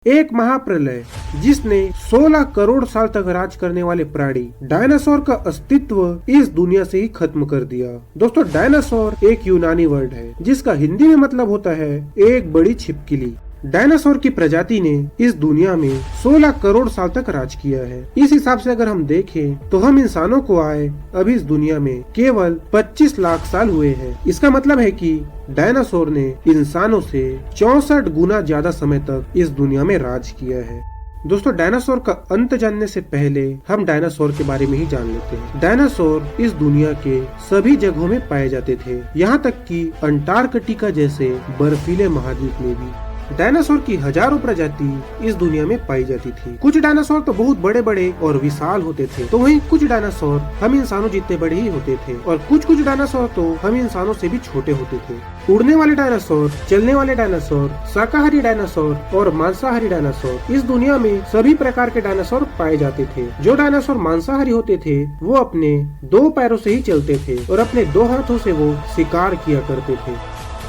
एक महाप्रलय जिसने 16 करोड़ साल तक राज करने वाले प्राणी डायनासोर का अस्तित्व इस दुनिया से ही खत्म कर दिया। दोस्तों, डायनासोर एक यूनानी वर्ड है जिसका हिंदी में मतलब होता है एक बड़ी छिपकली। डायनासोर की प्रजाति ने इस दुनिया में 16 करोड़ साल तक राज किया है। इस हिसाब से अगर हम देखें तो हम इंसानों को आए अभी इस दुनिया में केवल 25 लाख साल हुए हैं। इसका मतलब है कि डायनासोर ने इंसानों से 64 गुना ज्यादा समय तक इस दुनिया में राज किया है। दोस्तों, डायनासोर का अंत जानने से पहले हम डायनासोर के बारे में ही जान लेते हैं। डायनासोर इस दुनिया के सभी जगहों में पाए जाते थे, यहाँ तक कि अंटार्कटिका जैसे बर्फीले महाद्वीप में भी। डायनासोर की हजारों प्रजाति इस दुनिया में पाई जाती थी। कुछ डायनासोर तो बहुत बड़े बड़े और विशाल होते थे, तो वहीं कुछ डायनासोर हम इंसानों जितने बड़े ही होते थे और कुछ डायनासोर तो हम इंसानों से भी छोटे होते थे। उड़ने वाले डायनासोर, चलने वाले डायनासोर, शाकाहारी डायनासोर और मांसाहारी डायनासोर, इस दुनिया में सभी प्रकार के डायनासोर पाए जाते थे। जो डायनासोर मांसाहारी होते थे वो अपने 2 पैरों से ही चलते थे और अपने 2 हाथों से वो शिकार किया करते थे।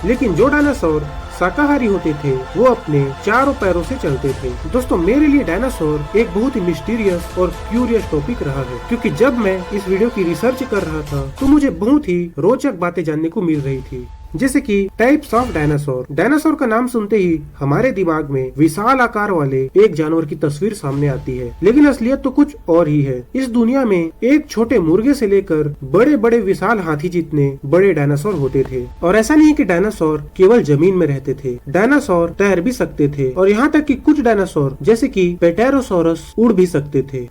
लेकिन जो डायनासोर शाकाहारी होते थे वो अपने 4 पैरों से चलते थे। दोस्तों, मेरे लिए डायनासोर एक बहुत ही मिस्टीरियस और क्यूरियस टॉपिक रहा है, क्योंकि जब मैं इस वीडियो की रिसर्च कर रहा था तो मुझे बहुत ही रोचक बातें जानने को मिल रही थी, जैसे कि टाइप्स ऑफ डायनासोर। डायनासोर का नाम सुनते ही हमारे दिमाग में विशाल आकार वाले एक जानवर की तस्वीर सामने आती है, लेकिन असलियत तो कुछ और ही है। इस दुनिया में एक छोटे मुर्गे से लेकर बड़े बड़े विशाल हाथी जितने बड़े डायनासोर होते थे। और ऐसा नहीं कि डायनासोर केवल जमीन में रहते थे, डायनासोर तैर भी सकते थे और यहाँ तक कि कुछ डायनासोर जैसे कि पेटेरोसोरस उड़ भी सकते थे।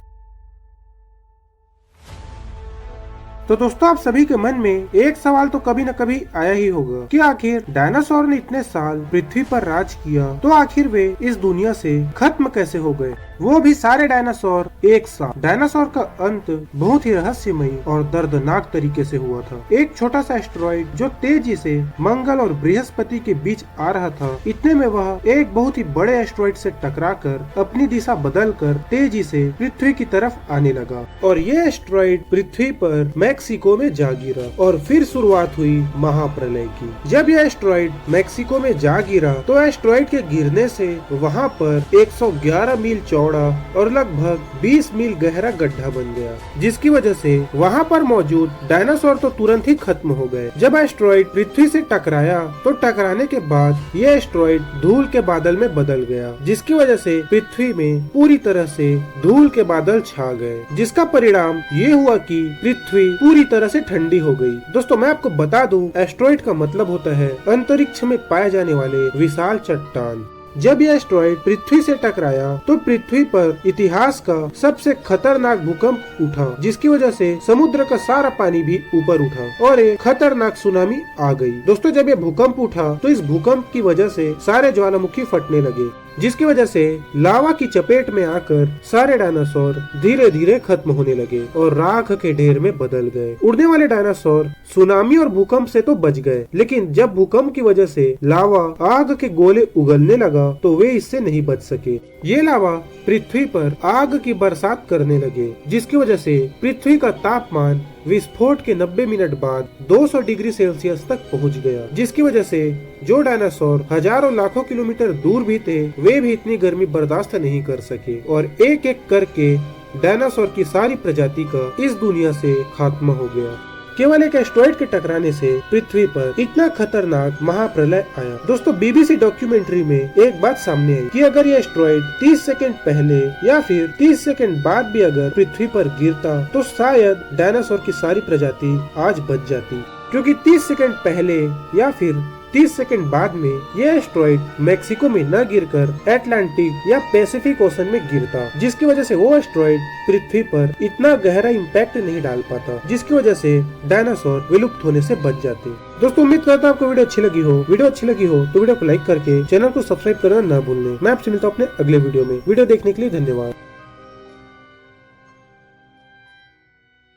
तो दोस्तों, आप सभी के मन में एक सवाल तो कभी न कभी आया ही होगा कि आखिर डायनासोर ने इतने साल पृथ्वी पर राज किया तो आखिर वे इस दुनिया से खत्म कैसे हो गए, वो भी सारे डायनासोर एक साथ। डायनासोर का अंत बहुत ही रहस्यमयी और दर्दनाक तरीके से हुआ था। एक छोटा सा एस्टेरॉइड जो तेजी से मंगल और बृहस्पति के बीच आ रहा था, इतने में वह एक बहुत ही बड़े एस्टेरॉइड से टकराकर अपनी दिशा बदलकर तेजी से पृथ्वी की तरफ आने लगा और ये एस्टेरॉइड पृथ्वी पर मैक्सिको में जा गिरा और फिर शुरुआत हुई महाप्रलय की। जब यह एस्टेरॉइड मैक्सिको में जा गिरा तो एस्टेरॉइड के गिरने से वहाँ पर 111 मील चौड़ा और लगभग 20 मील गहरा गड्ढा बन गया, जिसकी वजह से वहाँ पर मौजूद डायनासोर तो तुरंत ही खत्म हो गए। जब एस्टेरॉइड पृथ्वी से टकराया तो टकराने के बाद ये एस्टेरॉइड धूल के बादल में बदल गया, जिसकी वजह से पृथ्वी में पूरी तरह से धूल के बादल छा गए, जिसका परिणाम ये हुआ कि पृथ्वी पूरी तरह से ठंडी हो गई। दोस्तों, मैं आपको बता दूं, एस्टेरॉइड का मतलब होता है अंतरिक्ष में पाए जाने वाले विशाल चट्टान। जब यह एस्टेरॉइड पृथ्वी से टकराया तो पृथ्वी पर इतिहास का सबसे खतरनाक भूकंप उठा, जिसकी वजह से समुद्र का सारा पानी भी ऊपर उठा और एक खतरनाक सुनामी आ गई। दोस्तों, जब यह भूकंप उठा तो इस भूकंप की वजह से सारे ज्वालामुखी फटने लगे, जिसकी वजह से लावा की चपेट में आकर सारे डायनासोर धीरे धीरे खत्म होने लगे और राख के ढेर में बदल गए। उड़ने वाले डायनासोर सुनामी और भूकंप से तो बच गए, लेकिन जब भूकंप की वजह से लावा आग के गोले उगलने लगा तो वे इससे नहीं बच सके। ये लावा पृथ्वी पर आग की बरसात करने लगे, जिसकी वजह से पृथ्वी का तापमान विस्फोट के 90 मिनट बाद 200 डिग्री सेल्सियस तक पहुंच गया, जिसकी वजह से जो डायनासोर हजारों लाखों किलोमीटर दूर भी थे वे भी इतनी गर्मी बर्दाश्त नहीं कर सके और एक एक करके डायनासोर की सारी प्रजाति का इस दुनिया से खात्मा हो गया। केवल एक एस्टेरॉइड के टकराने से पृथ्वी पर इतना खतरनाक महाप्रलय आया। दोस्तों, बीबीसी डॉक्यूमेंट्री में एक बात सामने आई कि अगर ये एस्टेरॉइड 30 सेकंड पहले या फिर 30 सेकंड बाद भी अगर पृथ्वी पर गिरता तो शायद डायनासोर की सारी प्रजाति आज बच जाती, क्योंकि 30 सेकंड पहले या फिर 30 सेकंड बाद में यह एस्टेरॉइड मैक्सिको में न गिरकर अटलांटिक या पैसिफिक ओशन में गिरता, जिसकी वजह से वो एस्टेरॉइड पृथ्वी पर इतना गहरा इम्पैक्ट नहीं डाल पाता, जिसकी वजह से डायनासोर विलुप्त होने से बच जाते। दोस्तों, उम्मीद करता हूँ आपको वीडियो अच्छी लगी हो। वीडियो अच्छी लगी हो तो वीडियो को लाइक करके चैनल को सब्सक्राइब करना न भूलना। मैं आपसे मिलता हूँ अपने अगले वीडियो में। वीडियो देखने के लिए धन्यवाद।